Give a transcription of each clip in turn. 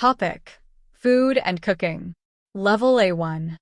Topic: Food and Cooking. Level A1.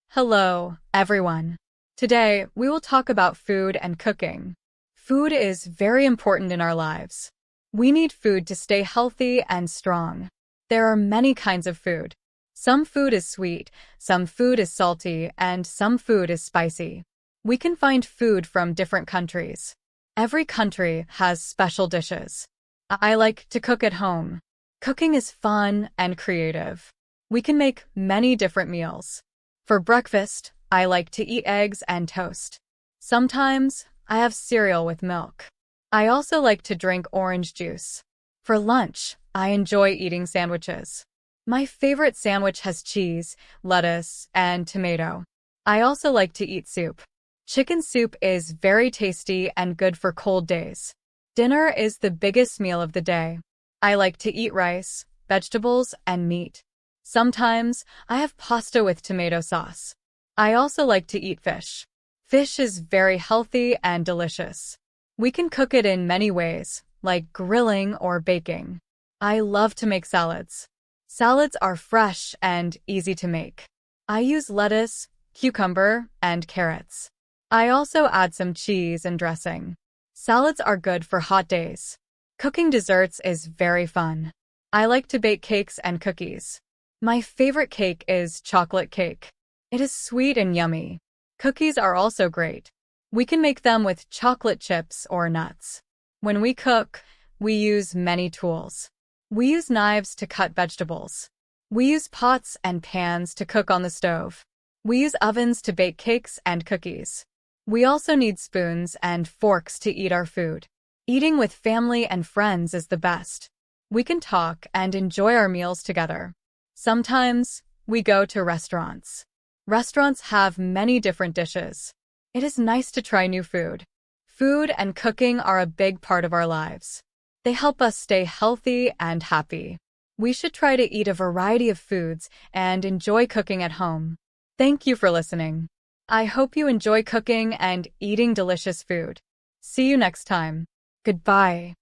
Hello, everyone. Today, we will talk about food and cooking. Food is very important in our lives. We need food to stay healthy and strong. There are many kinds of food. Some food is sweet, some food is salty, and some food is spicy. We can find food from different countries. Every country has special dishes. I like to cook at home. Cooking is fun and creative. We can make many different meals. For breakfast, I like to eat eggs and toast. Sometimes, I have cereal with milk. I also like to drink orange juice. For lunch, I enjoy eating sandwiches. My favorite sandwich has cheese, lettuce, and tomato. I also like to eat soup. Chicken soup is very tasty and good for cold days. Dinner is the biggest meal of the day. I like to eat rice, vegetables, and meat. Sometimes, I have pasta with tomato sauce. I also like to eat fish. Fish is very healthy and delicious. We can cook it in many ways, like grilling or baking. I love to make salads. Salads are fresh and easy to make. I use lettuce, cucumber, and carrots. I also add some cheese and dressing. Salads are good for hot days. Cooking desserts is very fun. I like to bake cakes and cookies. My favorite cake is chocolate cake. It is sweet and yummy. Cookies are also great. We can make them with chocolate chips or nuts. When we cook, we use many tools. We use knives to cut vegetables. We use pots and pans to cook on the stove. We use ovens to bake cakes and cookies. We also need spoons and forks to eat our food. Eating with family and friends is the best. We can talk and enjoy our meals together. Sometimes, we go to restaurants. Restaurants have many different dishes. It is nice to try new food. Food and cooking are a big part of our lives. They help us stay healthy and happy. We should try to eat a variety of foods and enjoy cooking at home. Thank you for listening. I hope you enjoy cooking and eating delicious food. See you next time. Goodbye.